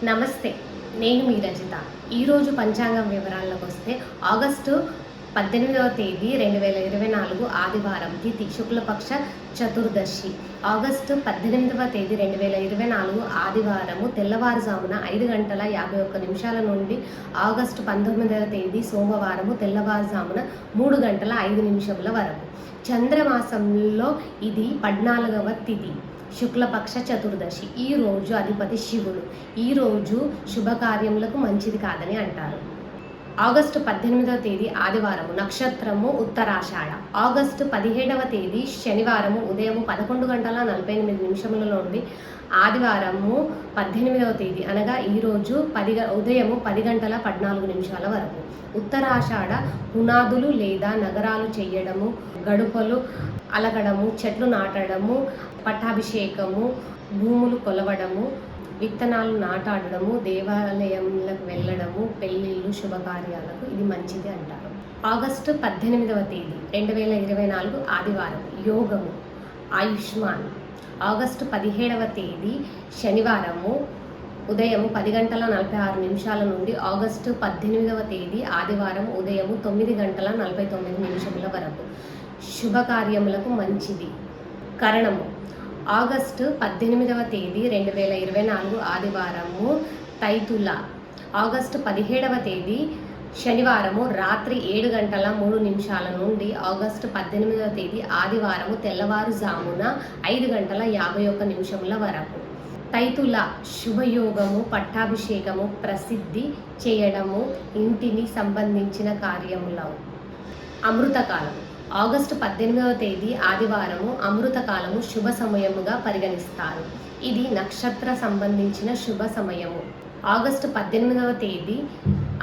నమస్తే, నేను మీ రజిత. ఈరోజు పంచాంగం వివరాల్లోకి వస్తే ఆగస్టు 18వ తేదీ 2024 ఆదివారం, తిథి శుక్లపక్ష చతుర్దశి. ఆగస్టు 18వ తేదీ 2024 ఆదివారము తెల్లవారుజామున 5:51 నుండి ఆగస్టు 19వ తేదీ సోమవారము తెల్లవారుజామున 3:05 వరకు. చంద్రమాసంలో ఇది 14వ తిథి శుక్లపక్ష చతుర్దశి. ఈ రోజు అధిపతి శివుడు. ఈరోజు శుభకార్యములకు మంచిది కాదని అంటారు. ఆగస్టు 18వ తేదీ ఆదివారము, నక్షత్రము ఉత్తరాషాఢ. ఆగస్టు 17వ తేదీ శనివారము ఉదయం 11:48 నుండి ఆదివారము 18వ తేదీ అనగా ఈరోజు ఉదయం 10:14 వరకు. ఉత్తరాషాఢ పునాదులు లేదా నగరాలు చేయడము, గడుపలు అలగడము, చెట్లు నాటడము, పట్టాభిషేకము, భూములు కొలవడము, విత్తనాలు నాటాడము, దేవాలయంలకు వెళ్ళడము, పెళ్ళిళ్ళు, శుభకార్యాలకు ఇది మంచిది అంటారు. ఆగస్టు 18వ తేదీ 2024 ఆదివారం, యోగము ఆయుష్మాన్. ఆగస్టు 17వ తేదీ శనివారము ఉదయం 10:46 నుండి ఆగస్టు 18వ తేదీ ఆదివారం ఉదయం 9:49 వరకు. శుభకార్యములకు మంచిది. కరణము ఆగస్టు 18వ తేదీ 2024 ఆదివారము తైతుల. ఆగస్టు 17వ తేదీ శనివారము రాత్రి 7:03 నుండి ఆగస్టు 18వ తేదీ ఆదివారము తెల్లవారుజామున 5:51 వరకు. తైతుల శుభయోగము, పట్టాభిషేకము, ప్రసిద్ధి చేయడము, ఇంటిని సంబంధించిన కార్యములవు. అమృతకాలం ఆగస్టు 18వ తేదీ ఆదివారము అమృతకాలము శుభ సమయముగా పరిగణిస్తారు. ఇది నక్షత్ర సంబంధించిన శుభ సమయము. ఆగస్టు 18వ తేదీ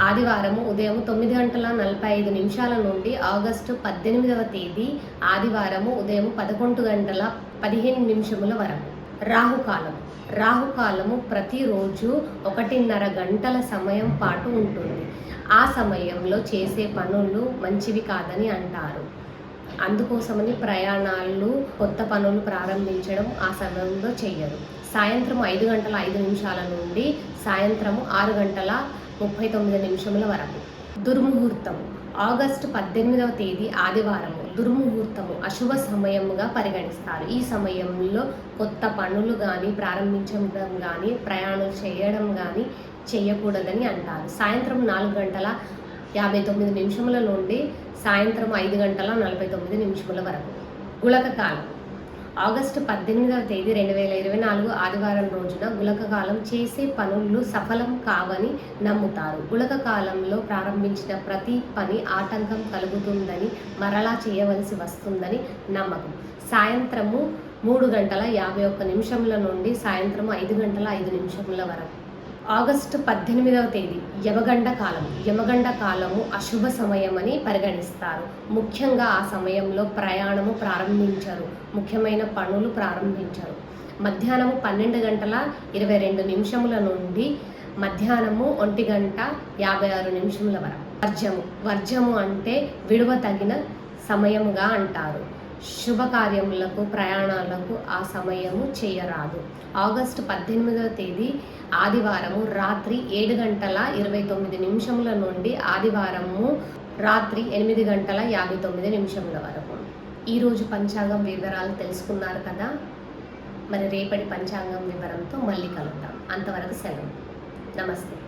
ఆదివారము ఉదయం 9:45 నుండి ఆగస్టు 18వ తేదీ ఆదివారము ఉదయం 11:15 వరకు. రాహుకాలం. రాహుకాలము ప్రతిరోజు 1:30 గంటల సమయం పాటు ఉంటుంది. ఆ సమయంలో చేసే పనులు మంచివి కాదని అంటారు. అందుకోసమని ప్రయాణాలు, కొత్త పనులు ప్రారంభించడం ఆ సమయంలో చెయ్యరు. సాయంత్రం 5:05 నుండి సాయంత్రం 6:39 వరకు. దుర్ముహూర్తం ఆగస్టు 18వ తేదీ ఆదివారము దుర్ముహూర్తము అశుభ సమయముగా పరిగణిస్తారు. ఈ సమయంలో కొత్త పనులు కానీ ప్రారంభించడం కానీ ప్రయాణాలు చేయడం కానీ చేయకూడదని అంటారు. సాయంత్రం 4:59 నుండి సాయంత్రం 5:49 వరకు. గుళక కాలం ఆగస్టు 18వ తేదీ 2024 ఆదివారం రోజున గుళక కాలం చేసే పనులు సఫలం కావని నమ్ముతారు. గుళక కాలంలో ప్రారంభించిన ప్రతి పని ఆటంకం కలుగుతుందని, మరలా చేయవలసి వస్తుందని నమ్మకం. సాయంత్రము 3:51 నుండి సాయంత్రం 5:05 వరకు. ఆగస్టు 18వ తేదీ యమగండ కాలం. యమగండ కాలము అశుభ సమయమని పరిగణిస్తారు. ముఖ్యంగా ఆ సమయంలో ప్రయాణము ప్రారంభించరు, ముఖ్యమైన పనులు ప్రారంభించరు. మధ్యాహ్నము 12:22 నుండి మధ్యాహ్నము 1:56 వరకు. వర్జము. వర్జము అంటే విడువ తగిన సమయముగా అంటారు. శుభకార్యములకు, ప్రయాణాలకు ఆ సమయము చేయరాదు. ఆగస్టు 18వ తేదీ ఆదివారము రాత్రి 7:29 నుండి ఆదివారము రాత్రి 8:59 వరకు. ఈరోజు పంచాంగం వివరాలు తెలుసుకున్నారు కదా. మరి రేపటి పంచాంగం వివరంతో మళ్ళీ కలుద్దాం. అంతవరకు సెలవు. నమస్తే.